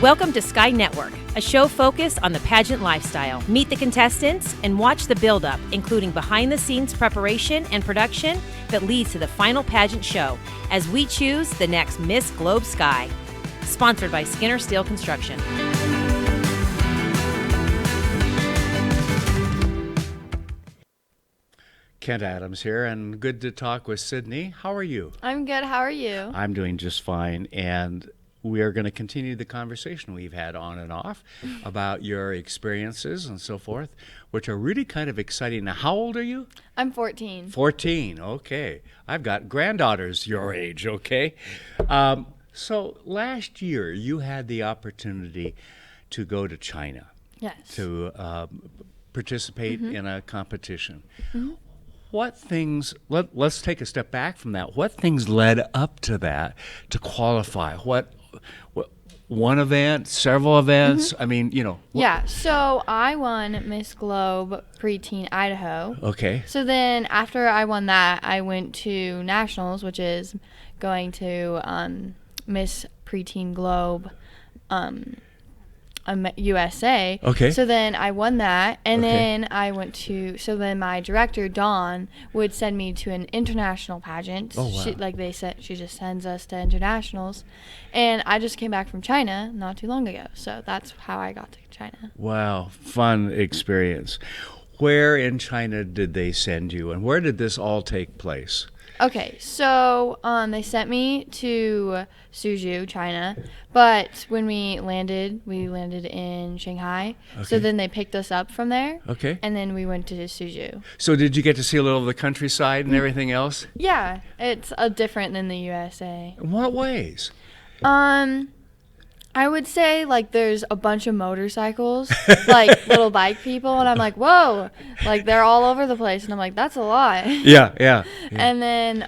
Welcome to Sky Network, a show focused on the pageant lifestyle. Meet the contestants and watch the build-up, including behind-the-scenes preparation and production that leads to the final pageant show as we choose the next Miss Globe Sky. Sponsored by Skinner Steel Construction. Kent Adams here, and good to talk with Sydney. How are you? I'm good. How are you? I'm doing just fine, and we are going to continue the conversation we've had on and off about your experiences and so forth, which are really kind of exciting. Now, how old are you? I'm 14. 14, okay. I've got granddaughters your age, okay? So last year, you had the opportunity to go to China. Yes. To participate in a competition. Mm-hmm. What things, let's take a step back from that. What things led up to that to qualify? What one event, several events? I mean, you know. Yeah, so I won Miss Globe Preteen Idaho. Okay. So then after I won that, I went to Nationals, which is going to Miss Preteen Globe USA. Okay. So then I won that, and Okay. then I went to. So then my director Dawn would send me to an international pageant. Oh, wow. She just sends us to internationals, and I just came back from China not too long ago. So that's how I got to China. Wow, fun experience. Where in China did they send you, and where did this all take place? Okay, so they sent me to Suzhou, China, but when we landed in Shanghai. Okay. So then they picked us up from there. Okay. And then we went to Suzhou. So did you get to see a little of the countryside and everything else? Yeah, it's different than the USA. In what ways? I would say like there's a bunch of motorcycles, like little bike people, and I'm like, whoa, like they're all over the place, and I'm like, that's a lot. Yeah. And then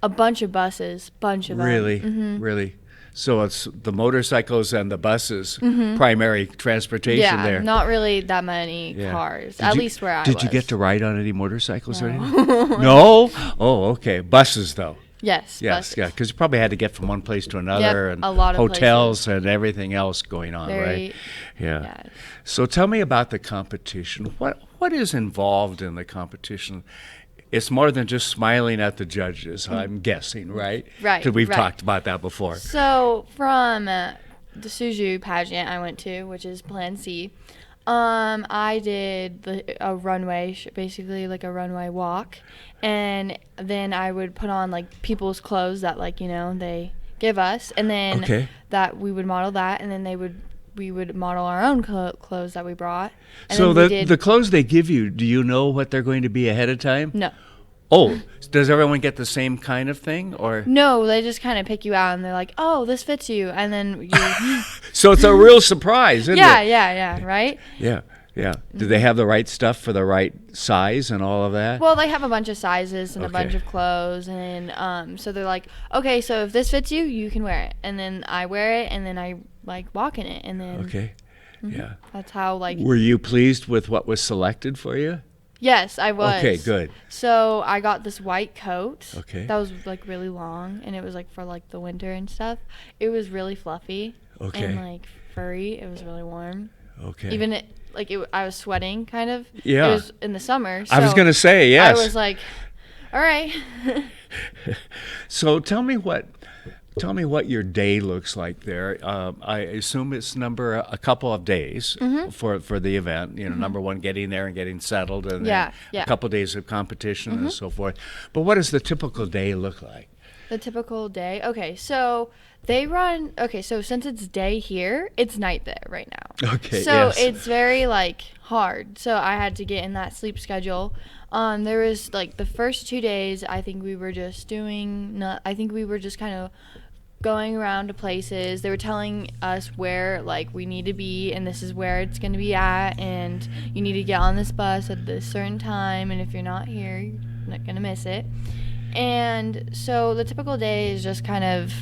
a bunch of buses, Really, them. really. So it's the motorcycles and the buses, primary transportation Yeah, there. not really that many Yeah. cars, Did you- least where I was. Did you get to ride on any motorcycles or anything? No? Oh, okay. Buses, though. Yes, Yes, buses. yeah, because you probably had to get from one place to another, and a lot of hotels and everything else going on, Very, right? Yeah. yes. So tell me about the competition. What is involved in the competition? It's more than just smiling at the judges, I'm guessing, right? Right, Because we've right. talked about that before. So from the Suzhou pageant I went to, which is Plan C, I did a runway, basically like a runway walk, and then I would put on like people's clothes that they give us, and then Okay. that we would model that, and then we would model our own clothes that we brought. And So then we did, the clothes they give you, do you know what they're going to be ahead of time? no. Oh, does everyone get the same kind of thing, or? No, they just kind of pick you out, and they're like, "Oh, this fits you," and then you. So it's a real surprise, isn't yeah, it? yeah, right. Yeah. Do they have the right stuff for the right size and all of that? Well, they have a bunch of sizes and a bunch Okay. of clothes, and so they're like, "Okay, so if this fits you, you can wear it," and then I wear it, and then I walk in it, and then Okay. Yeah. that's how Were you pleased with what was selected for you? Yes, I was. Okay, good. So I got this white coat. Okay. That was really long, and it was for the winter and stuff. It was really fluffy. Okay. And furry. It was really warm. Okay. Even I was sweating kind of. Yeah. It was in the summer. So I was going to say, yes. I was like, all right. So tell me what your day looks like there. I assume it's a couple of days for the event. Number one, getting there and getting settled, and then Yeah. a couple of days of competition and so forth. But what does the typical day look like? The typical day. Okay, so they run. Okay, so since it's day here, it's night there right now. Okay. So yes. it's very hard. So I had to get in that sleep schedule. There was the first 2 days. I think we were just kind of going around to places. They were telling us where we need to be, and this is where it's going to be at, and you need to get on this bus at this certain time, and if you're not here, you're not going to miss it. And so the typical day is just kind of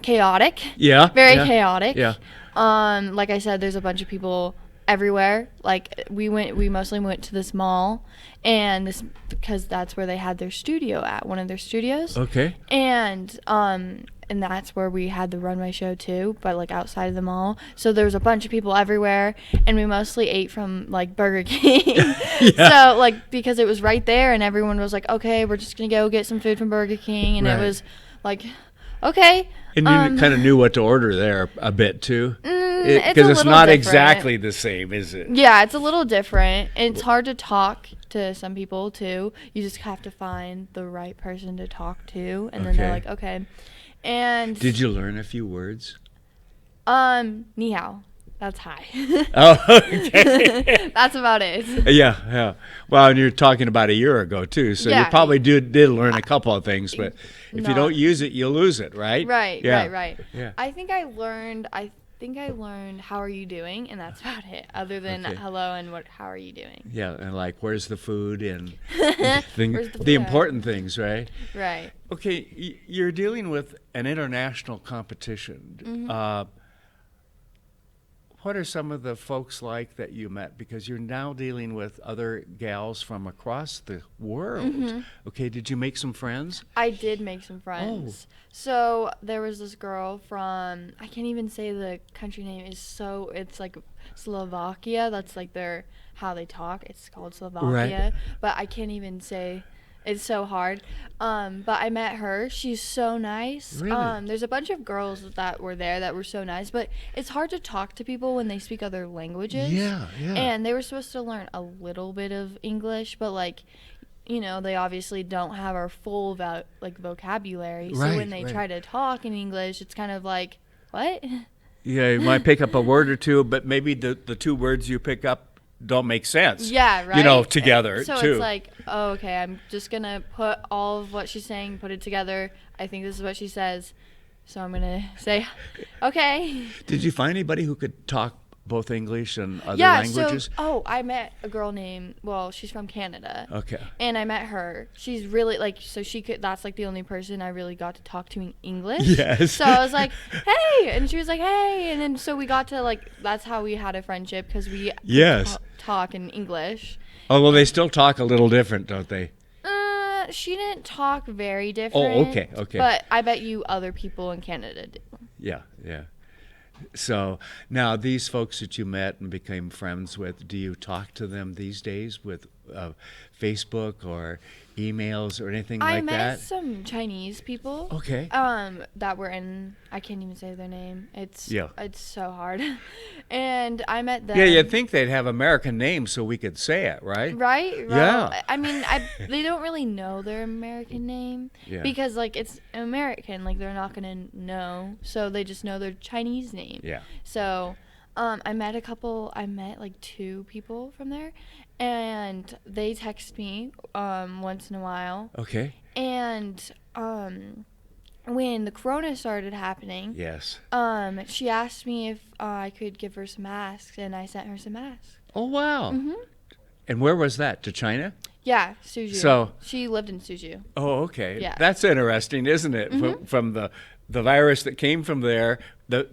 chaotic. Yeah. Very yeah, chaotic. Yeah. Like I said, there's a bunch of people everywhere. Like we mostly went to this mall, and this because that's where they had their studio at, one of their studios. Okay. And that's where we had the runway show too, but like outside of the mall. So there was a bunch of people everywhere, and we mostly ate from like Burger King. So like because it was right there, and everyone was like, okay, we're just gonna go get some food from Burger King, and Right. it was like, okay. And you kind of knew what to order there a bit too, it's a because it's little not different. exactly the same, is it? Yeah, it's a little different. It's hard to talk to some people too. You just have to find the right person to talk to, and then they're like, okay. And Did you learn a few words? ni hao. That's hi. Oh, okay. That's about it. Yeah. Well, and you're talking about a year ago too, so you Yeah. probably did learn a couple of things, but if you don't use it, you lose it, right? Right. Yeah. I think I learned how are you doing, and that's about it. Other than hello and how are you doing? Yeah, and like where's the food and Where's the the food? important things, right? Right. Okay, you're dealing with an international competition. Mm-hmm. What are some of the folks like that you met? Because you're now dealing with other gals from across the world. Mm-hmm. Okay, did you make some friends? I did make some friends. So there was this girl from, I can't even say the country name, it's like Slovakia. That's like how they talk. It's called Slovakia. Right. But I can't even say, it's so hard. But I met her. She's so nice. Really? There's a bunch of girls that were there that were so nice, but it's hard to talk to people when they speak other languages. Yeah. And they were supposed to learn a little bit of English, but like, they obviously don't have our full vocabulary. So when they try to talk in English, it's kind of like, what? Yeah, you might pick up a word or two, but maybe the two words you pick up don't make sense. Yeah, right. Together so too. It's like, oh, okay, I'm just going to put all of what she's saying, put it together. I think this is what she says. So I'm going to say, okay. Did you find anybody who could talk both English and other languages? I met a girl she's from Canada. Okay. And I met her. She's really that's like the only person I really got to talk to in English. Yes. So I was like, hey, and she was like, hey, and then so we got to that's how we had a friendship, because we talk in English. Oh, well, they still talk a little different, don't they? She didn't talk very different. Oh, okay. But I bet you other people in Canada do. Yeah. So now these folks that you met and became friends with, do you talk to them these days with Facebook or emails or anything like that? I met some Chinese people. Okay. That were I can't even say their name. It's so hard. And I met them. Yeah, you'd think they'd have American names so we could say it, right? Right? Yeah. I mean, they don't really know their American name because it's American. Like, they're not going to know. So they just know their Chinese name. Yeah. So I met like 2 people from there, and they text me once in a while. Okay. And when the corona started happening, yes, she asked me if I could give her some masks, and I sent her some masks. Oh, wow. Mm-hmm. And where was that? To China? Yeah, Suzhou. So she lived in Suzhou. Oh, okay. Yeah. That's interesting, isn't it? Mm-hmm. From the virus that came from there,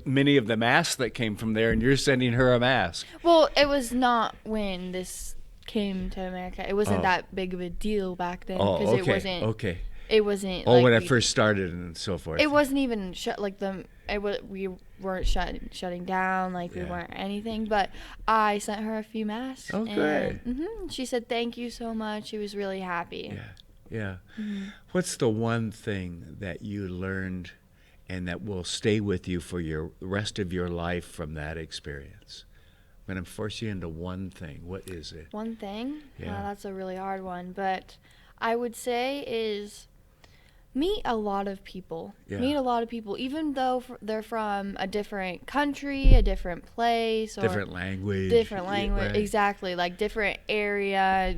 many of the masks that came from there, and you're sending her a mask. Well, it was not when this came to America. It wasn't that big of a deal back then, because okay. it wasn't. Okay. It wasn't. Oh, when it first started and so forth. It wasn't even we weren't shutting down. We weren't anything. But I sent her a few masks. Oh, good. She said thank you so much. She was really happy. Yeah. Mm-hmm. What's the one thing that you learned and that will stay with you for the rest of your life from that experience? I'm going to force you into one thing. What is it? One thing? Yeah. That's a really hard one. But I would say is meet a lot of people. Yeah. Meet a lot of people, even though they're from a different country, a different place, or different language. Right. Exactly. Different area,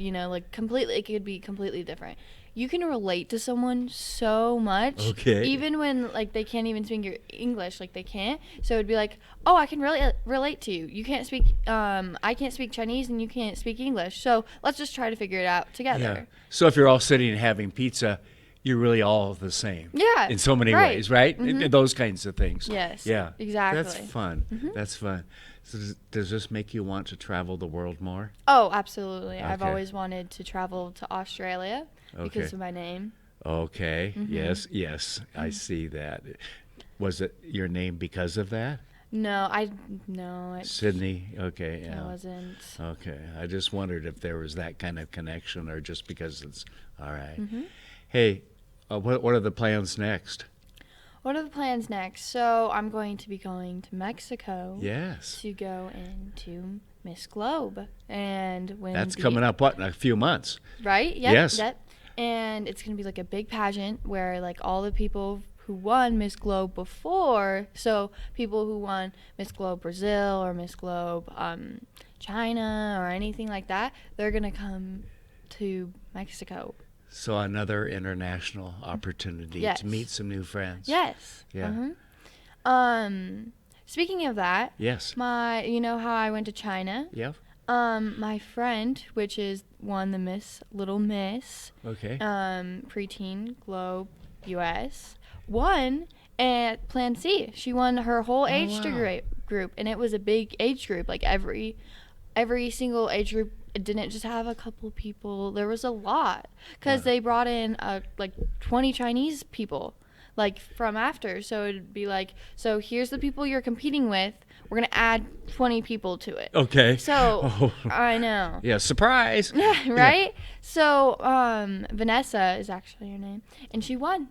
completely, it could be completely different. You can relate to someone so much. Okay. Even when they can't even speak your English, they can't. So it'd be like, oh, I can really relate to you. You can't speak. I can't speak Chinese and you can't speak English. So let's just try to figure it out together. Yeah. So if you're all sitting and having pizza, you're really all the same. Yeah, In so many right. ways, right? Those kinds of things. Yes, Yeah. exactly. That's fun. That's fun. So does this make you want to travel the world more? Oh, absolutely. I've Okay. always wanted to travel to Australia because Okay. of my name. Okay. Yes. I see that. Was it your name because of that? No, it Sydney. Okay. Yeah. wasn't. Okay. I just wondered if there was that kind of connection or just because it's all right. Hey, what are the plans next? What are the plans next? So I'm going to be going to Mexico Yes. to go into Miss Globe and win. That's coming up, what, in a few months? Right? Yep, Yes. Yep. And it's going to be like a big pageant where like all the people who won Miss Globe before, so people who won Miss Globe Brazil or Miss Globe China or anything like that, they're going to come to Mexico. So another international opportunity Yes. to meet some new friends. Yes. Yeah. Speaking of that, Yes. you know how I went to China? Yep. My friend, which is won the Little Miss, Okay. preteen Globe US, won at Plan C. She won her whole age group, and it was a big age group. Like every single age group, it didn't just have a couple people. There was a lot because they brought in like 20 Chinese people, like from after. So it'd be like, so here's the people you're competing with. We're gonna add 20 people to it. Okay. So Oh. I know. Yeah, surprise. Right? So Vanessa is actually her name, and she won.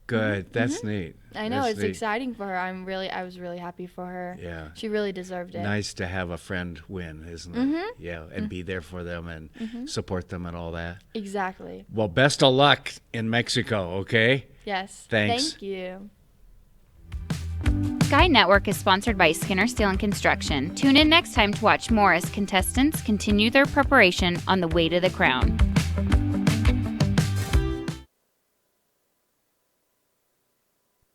Good. That's neat. I know, That's it's neat. exciting for her. I was really happy for her. Yeah. She really deserved it. Nice to have a friend win, isn't it? Yeah, and be there for them and support them and all that. Exactly. Well, best of luck in Mexico, okay? Yes. Thanks. Thank you. Sky Network is sponsored by Skinner Steel and Construction. Tune in next time to watch more as contestants continue their preparation on the way to the crown.